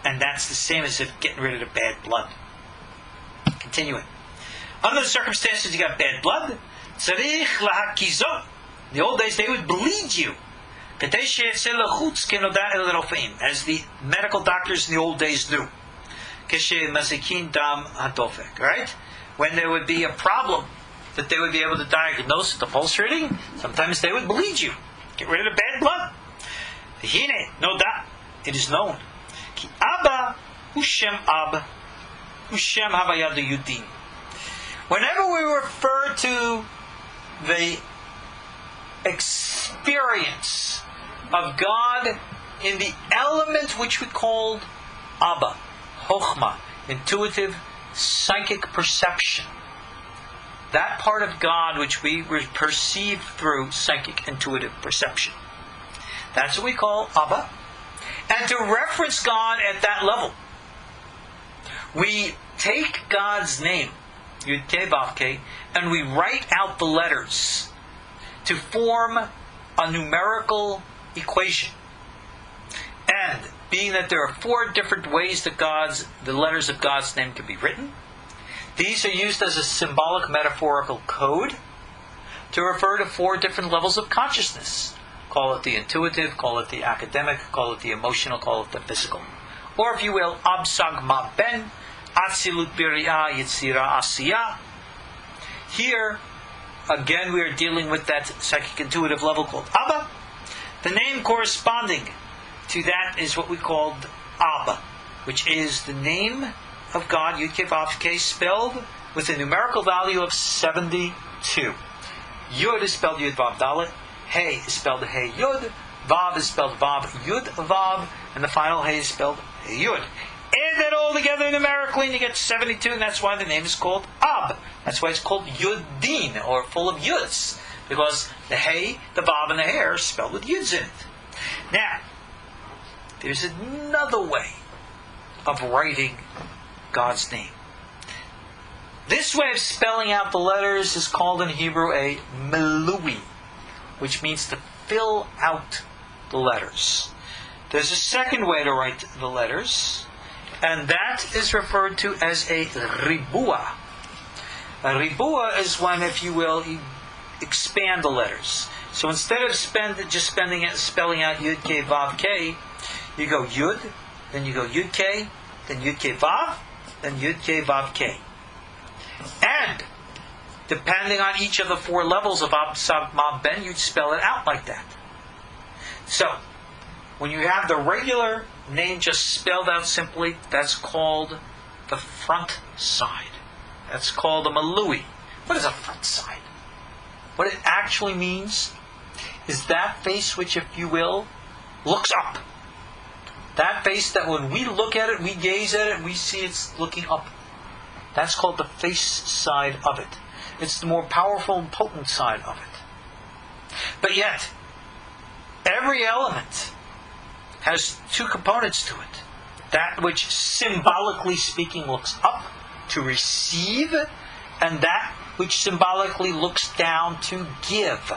And that's the same as if getting rid of the bad blood. Continuing. Under the circumstances you got bad blood, tzarich lahakizot. In the old days they would bleed you. As the medical doctors in the old days knew. Right? When there would be a problem that they would be able to diagnose with the pulse reading, sometimes they would bleed you. Get rid of the bad blood. It is known. Whenever we refer to the experience of God in the element which we called Abba, Chokhmah, intuitive psychic perception, that part of God which we perceive through psychic intuitive perception, that's what we call Abba. And to reference God at that level, we take God's name, Yud Kei Vav Kei, and we write out the letters to form a numerical equation. And being that there are 4 different ways that the letters of God's name can be written, these are used as a symbolic metaphorical code to refer to 4 different levels of consciousness. Call it the intuitive, call it the academic, call it the emotional, call it the physical. Or if you will, Absag Ma Ben, Atzilut Biri'ah, Yitzira Asiyah. Here, again, we are dealing with that psychic intuitive level called Abba. The name corresponding to that is what we called Abba, which is the name of God, Yud Kei Vav Kei, spelled with a numerical value of 72. Yud is spelled Yud Vav Dalet, Hey is spelled Hey Yud, Vav is spelled Vav Yud Vav, and the final Hey is spelled Hey Yud. Add that all together numerically and you get 72, and that's why the name is called Ab. That's why it's called Yuddin, or full of Yuds, because the Hey, the Vav, and the Hey are spelled with Yuds in it. Now, there's another way of writing God's name. This way of spelling out the letters is called in Hebrew a melui, which means to fill out the letters. There's a second way to write the letters, and that is referred to as a ribua. A ribua is when, if you will, you expand the letters. So instead of just spelling out Yud Kei Vav Kei, you go Yud, then you go Yud Kei, then Yud Kei Vav, then Yud Kei Vav Kei. And depending on each of the 4 levels of Ab Sag Ma Ben, you'd spell it out like that. So, when you have the regular name just spelled out simply, that's called the front side. That's called a malui. What is a front side? What it actually means is that face which, if you will, looks up. That face that when we look at it, we gaze at it, we see it's looking up. That's called the face side of it. It's the more powerful and potent side of it. But yet, every element has 2 components to it. That which, symbolically speaking, looks up to receive, and that which symbolically looks down to give.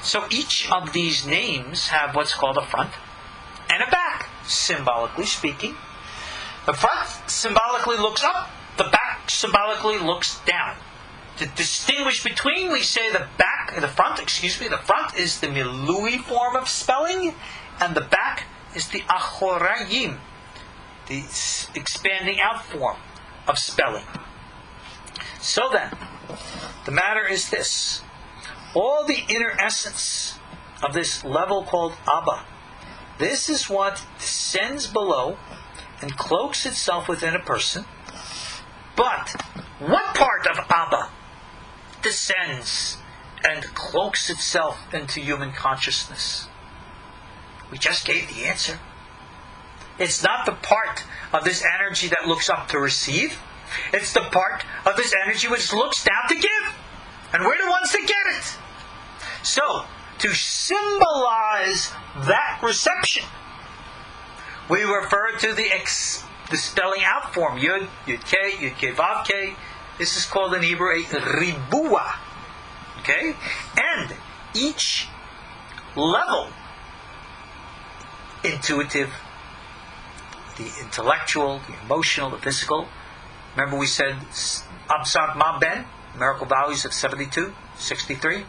So each of these names have what's called a front and a back, symbolically speaking. The front symbolically looks up, the back symbolically looks down. To distinguish between, we say the front is the milui form of spelling, and the back is the achorayim, the expanding out form of spelling. So then, the matter is this. All the inner essence of this level called Abba, this is what descends below and cloaks itself within a person. But what part of Abba descends and cloaks itself into human consciousness? We just gave the answer. It's not the part of this energy that looks up to receive. It's the part of this energy which looks down to give. And we're the ones that get it. So, to symbolize that reception, we refer to the spelling out form. Yud, Yud K, Vav K. This is called in Hebrew a ribua. Okay? And each level, intuitive, the intellectual, the emotional, the physical. Remember we said Absat Ma Ben, numerical values of 72, 63,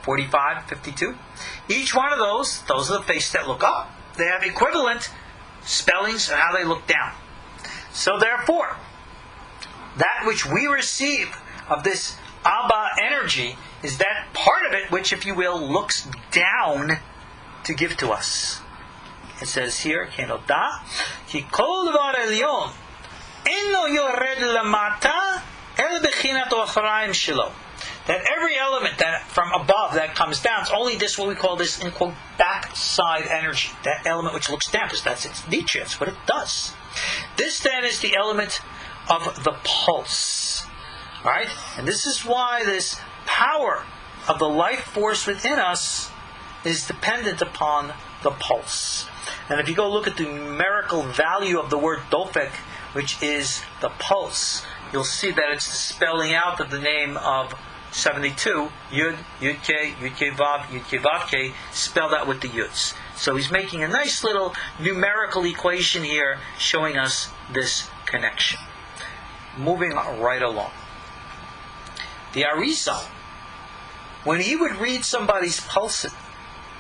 45, 52. Each one of those are the faces that look up. They have equivalent spellings of how they look down. So therefore, that which we receive of this Abba energy is that part of it which, if you will, looks down to give to us. It says here, Kenota, Ki kol dvar elyon eno yored lamata el bechinat ochraim shelo. That every element that from above that comes down, it's only this, what we call this, in quote, backside energy. That element which looks down, because that's its nature, that's what it does. This then is the element of the pulse. Alright? And this is why this power of the life force within us is dependent upon the pulse. And if you go look at the numerical value of the word dofek, which is the pulse, you'll see that it's the spelling out of the name of 72, Yud, Yud K, Vav K, spelled out with the Yuds. So he's making a nice little numerical equation here showing us this connection. Moving right along. The Ari'zal, when he would read somebody's pulse,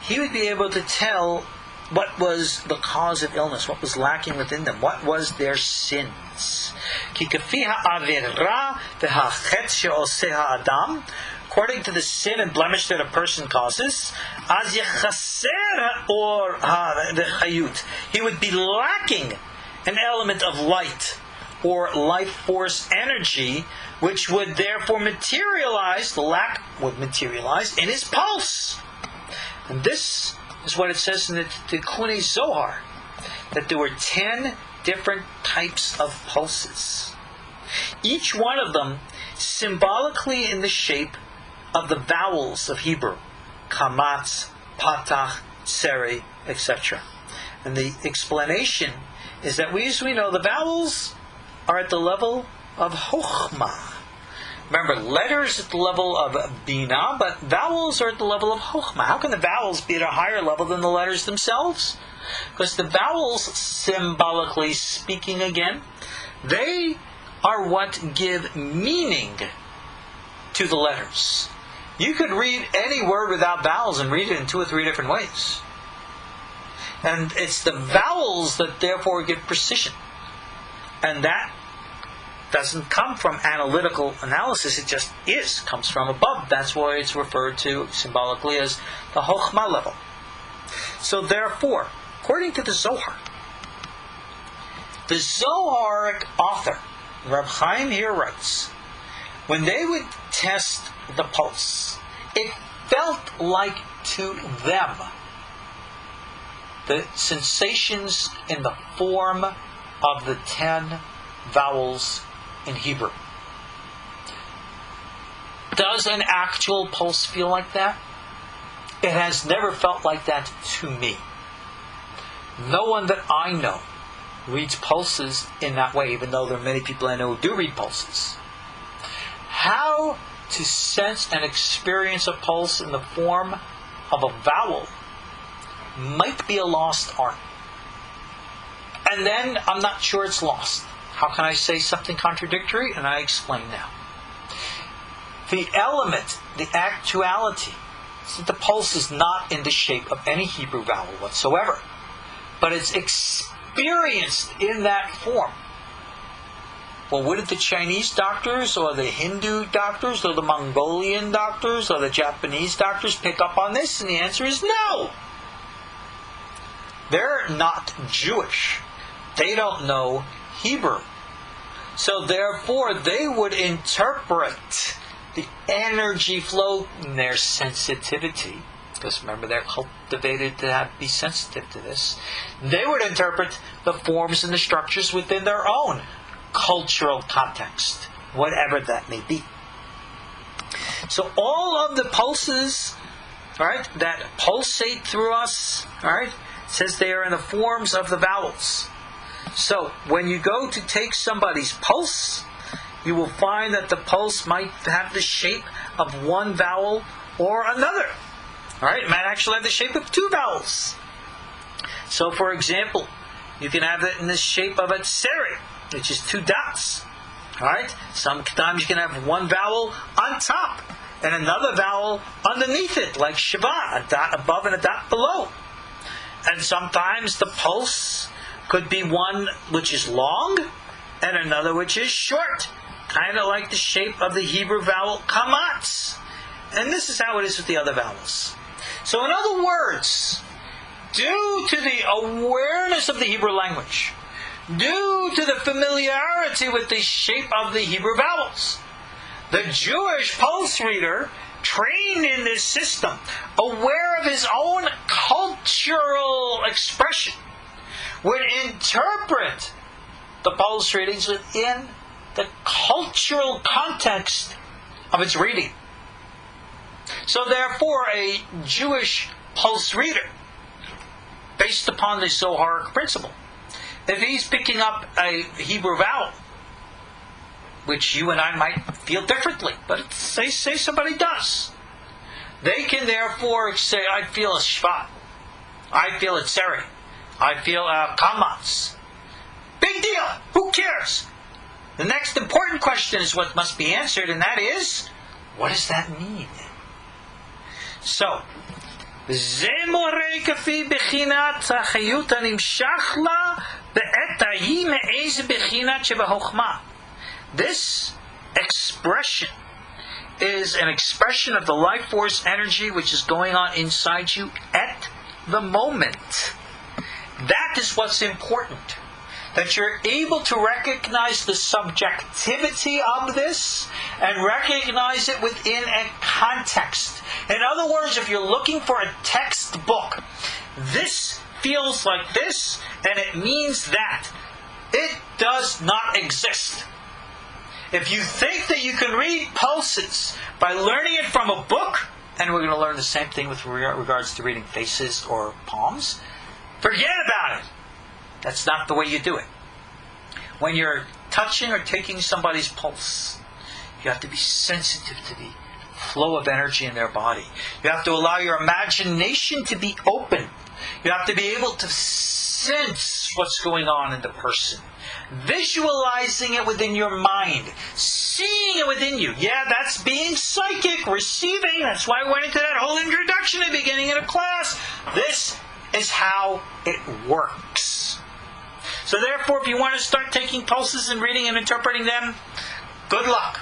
he would be able to tell what was the cause of illness, what was lacking within them, what was their sins. According to the sin and blemish that a person causes, he would be lacking an element of light or life force energy, which would therefore materialize, the lack would materialize in his pulse. And this is what it says in the Tikkun Zohar, that there were 10 different types of pulses. Each one of them symbolically in the shape of the vowels of Hebrew, kamatz, patach, tseri, etc. And the explanation is that as we know, the vowels are at the level of chokhmah. Remember, letters at the level of bina, but vowels are at the level of chokhmah. How can the vowels be at a higher level than the letters themselves? Because the vowels, symbolically speaking again, they are what give meaning to the letters. You could read any word without vowels and read it in 2 or 3 different ways. And it's the vowels that therefore give precision. And that doesn't come from analytical analysis, it just comes from above. That's why it's referred to symbolically as the Chokhmah level. So therefore, according to the Zohar, the Zoharic author, Rabbi Hayim here writes, when they would test the pulse, it felt like to them the sensations in the form of the 10 vowels in Hebrew. Does an actual pulse feel like that? It has never felt like that to me. No one that I know reads pulses in that way, even though there are many people I know who do read pulses. How to sense and experience a pulse in the form of a vowel might be a lost art. And then I'm not sure it's lost. How can I say something contradictory? And I explain now. The element, the actuality, is that the pulse is not in the shape of any Hebrew vowel whatsoever, but it's experienced in that form. Well, what did the Chinese doctors, or the Hindu doctors, or the Mongolian doctors, or the Japanese doctors pick up on this? And the answer is no. They're not Jewish. They don't know Hebrew. So therefore, they would interpret the energy flow and their sensitivity, because remember, they're cultivated to be sensitive to this. They would interpret the forms and the structures within their own cultural context, whatever that may be. So all of the pulses, right, that pulsate through us, right, says they are in the forms of the vowels. So when you go to take somebody's pulse, you will find that the pulse might have the shape of one vowel or another. All right, it might actually have the shape of two vowels. So, for example, you can have it in the shape of a tseri, which is two dots. All right, sometimes you can have one vowel on top and another vowel underneath it, like Shiva, a dot above and a dot below. And sometimes the pulse could be one which is long and another which is short, kind of like the shape of the Hebrew vowel kavanot. And this is how it is with the other vowels. So in other words, due to the awareness of the Hebrew language, due to the familiarity with the shape of the Hebrew vowels, the Jewish pulse reader, trained in this system, aware of his own cultural expression, would interpret the pulse readings within the cultural context of its reading. So therefore, a Jewish pulse reader, based upon the Zoharic principle, if he's picking up a Hebrew vowel, which you and I might feel differently, but say somebody does, they can therefore say, I feel a shvat, I feel a tseri, I feel a kamas. Big deal. Who cares? The next important question is what must be answered, and that is, what does that mean? So, this expression is an expression of the life force energy which is going on inside you at the moment. That is what's important. That you're able to recognize the subjectivity of this and recognize it within a context. In other words, if you're looking for a textbook, this feels like this and it means that. It does not exist. If you think that you can read pulses by learning it from a book, and we're going to learn the same thing with regards to reading faces or palms, forget about it. That's not the way you do it. When you're touching or taking somebody's pulse, you have to be sensitive to the flow of energy in their body. You have to allow your imagination to be open. You have to be able to sense what's going on in the person. Visualizing it within your mind. Seeing it within you. Yeah, that's being psychic, receiving. That's why I went into that whole introduction at the beginning of the class. This is how it works. So therefore, if you want to start taking pulses and reading and interpreting them, good luck.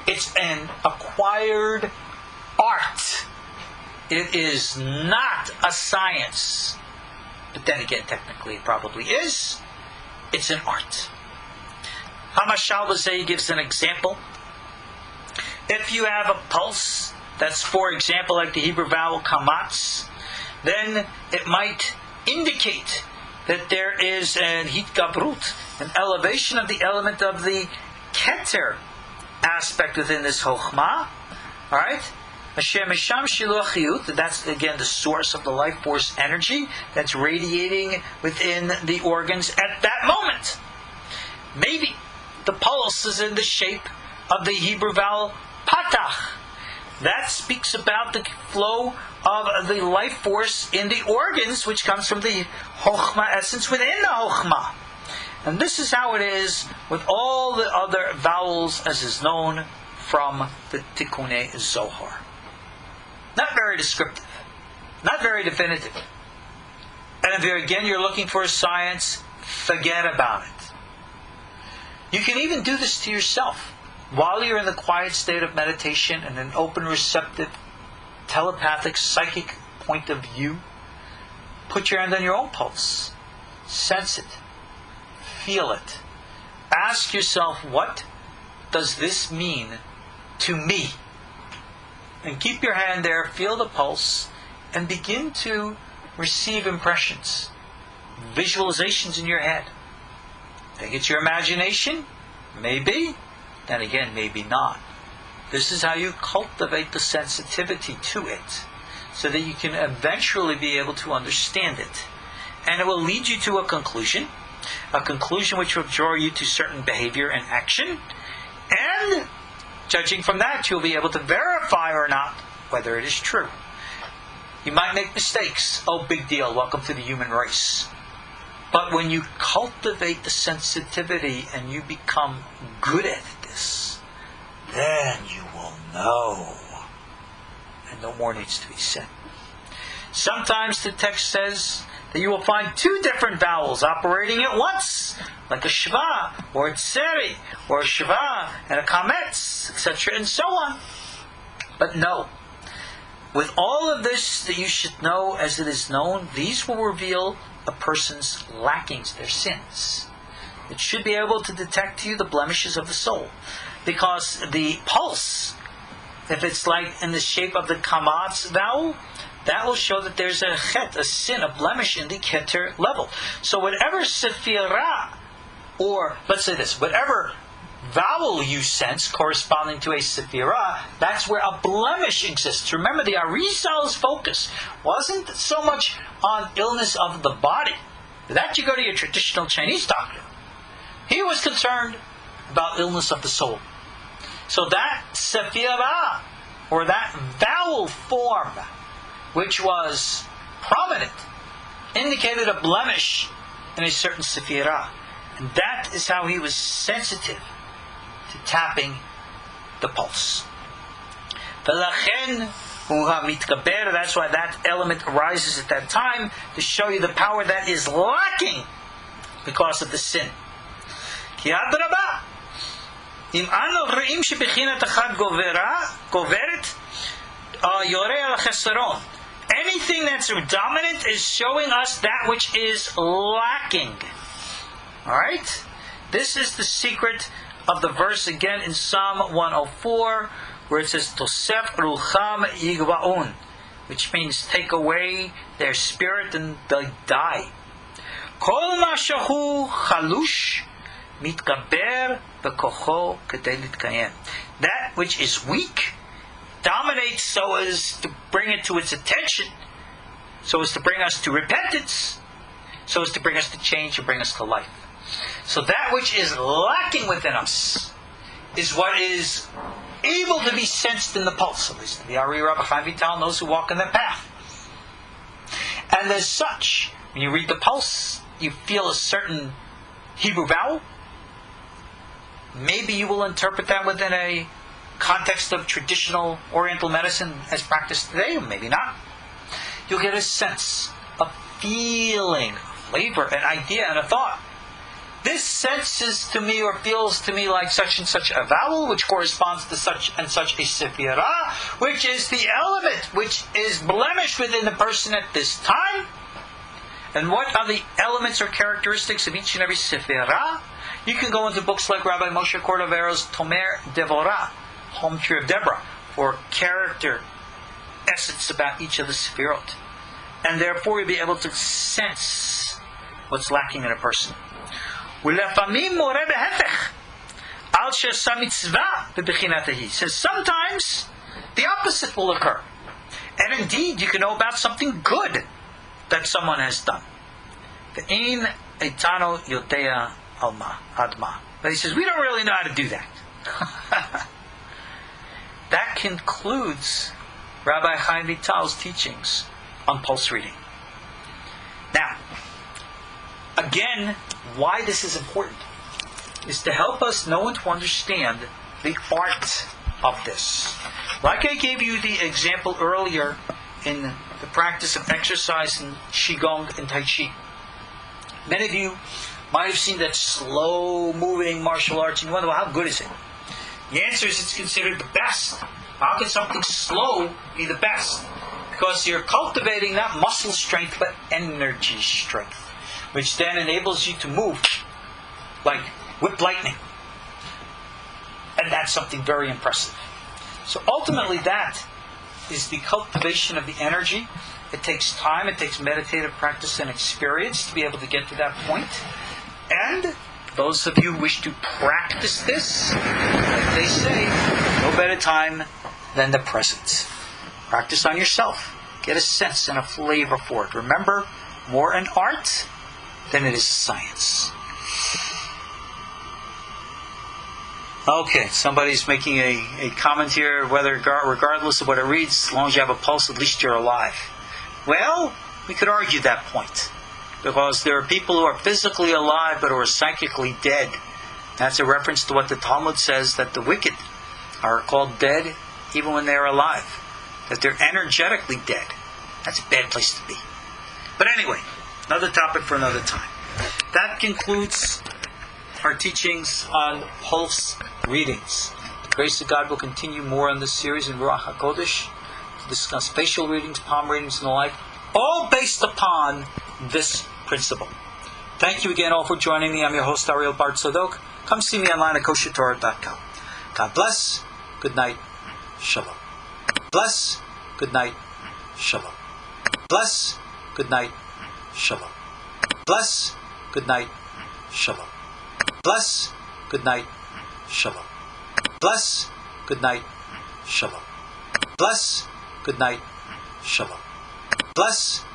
It's an acquired art. It is not a science. But then again, technically it probably is. It's an art. Hamashal Bazei gives an example. If you have a pulse that's, for example, like the Hebrew vowel kamatz, then it might indicate that there is an hitgabrut, an elevation of the element of the keter aspect within this chokhmah. Alright? That's again the source of the life force energy that's radiating within the organs at that moment. Maybe the pulse is in the shape of the Hebrew vowel patach. That speaks about the flow of the life force in the organs, which comes from the Chokhmah essence within the Chokhmah. And this is how it is with all the other vowels as is known from the Tikkunei Zohar. Not very descriptive. Not very definitive. And if you're looking for a science, forget about it. You can even do this to yourself. While you're in the quiet state of meditation and an open, receptive, telepathic, psychic point of view, put your hand on your own pulse. Sense it. Feel it. Ask yourself, what does this mean to me? And keep your hand there, feel the pulse, and begin to receive impressions, visualizations in your head. Think it's your imagination? Maybe. Then again, maybe not. This is how you cultivate the sensitivity to it, so that you can eventually be able to understand it. And it will lead you to a conclusion which will draw you to certain behavior and action, and judging from that, you'll be able to verify or not whether it is true. You might make mistakes. Oh, big deal. Welcome to the human race. But when you cultivate the sensitivity and you become good at this, then you will know. And no more needs to be said. Sometimes the text says that you will find two different vowels operating at once, like a shva, or a tseri, or a shva, and a kametz, etc., and so on. But no. With all of this that you should know as it is known, these will reveal a person's lackings, their sins. It should be able to detect to you the blemishes of the soul. Because the pulse, if it's like in the shape of the kamatz vowel, that will show that there's a chet, a sin, a blemish in the keter level. So whatever sephirah, or let's say this, whatever vowel you sense corresponding to a sephirah, that's where a blemish exists. Remember, the Ari'zal's focus wasn't so much on illness of the body. That you go to your traditional Chinese doctor. He was concerned about illness of the soul. So that sephirah, or that vowel form, which was prominent, indicated a blemish in a certain sephirah. And that is how he was sensitive to tapping the pulse. V'lachen uha mitkaber, that's why that element arises at that time, to show you the power that is lacking because of the sin. Ki adraba, im anu re'im shebechinat achad goveret, yoreh al chesaron. Anything that's dominant is showing us that which is lacking. Alright? This is the secret of the verse again in Psalm 104, where it says, Tosef rucham yigvaun, which means take away their spirit and they die. Kol ma shahu chalush mitgaber bekocho kedei litkayem. That which is weak dominates so as to bring it to its attention, so as to bring us to repentance, so as to bring us to change and bring us to life. So that which is lacking within us is what is able to be sensed in the pulse. At least the Ariel Rabbi Hayim Vital knows who walk in that path. And as such, when you read the pulse, you feel a certain Hebrew vowel. Maybe you will interpret that within a context of traditional Oriental medicine as practiced today, or maybe not. You'll get a sense, a feeling, a flavor, an idea, and a thought. This senses to me or feels to me like such and such a vowel, which corresponds to such and such a sephirah, which is the element which is blemished within the person at this time. And what are the elements or characteristics of each and every sephirah? You can go into books like Rabbi Moshe Cordovero's Tomer Devorah, Home Tree of Deborah, for character essence about each of the sephirot. And therefore you'll be able to sense what's lacking in a person. Says sometimes the opposite will occur. And indeed, you can know about something good that someone has done. But he says, we don't really know how to do that. That concludes Rabbi Hayim Vital's teachings on pulse reading. Now, again, why this is important is to help us know and to understand the art of this. Like I gave you the example earlier in the practice of exercise in Qigong and Tai Chi. Many of you might have seen that slow-moving martial arts and you wonder, well, how good is it? The answer is it's considered the best. How can something slow be the best? Because you're cultivating not muscle strength, but energy strength. which then enables you to move like whip lightning. And that's something very impressive. So ultimately that is the cultivation of the energy. It takes time, it takes meditative practice and experience to be able to get to that point. And those of you who wish to practice this, like they say, no better time than the present. Practice on yourself. Get a sense and a flavor for it. Remember, more an art than it is science. Okay, somebody's making a comment here, whether regardless of what it reads, as long as you have a pulse, at least you're alive. Well, we could argue that point. Because there are people who are physically alive but who are psychically dead. That's a reference to what the Talmud says, that the wicked are called dead even when they're alive. That they're energetically dead. That's a bad place to be. But anyway, another topic for another time. That concludes our teachings on pulse readings. The grace of God will continue more on this series in Ruach HaKodesh to discuss facial readings, palm readings, and the like, all based upon this principle. Thank you again all for joining me. I'm your host, Ariel Bar Tzadok. Come see me online at KosherTorah.com. God bless. Good night. Shalom. Bless. Good night. Shalom. Bless. Good night. Shalom. Bless. Good night. Shalom. Bless. Good night. Shalom. Bless. Good night. Shalom. Bless. Good night. Shalom. Bless.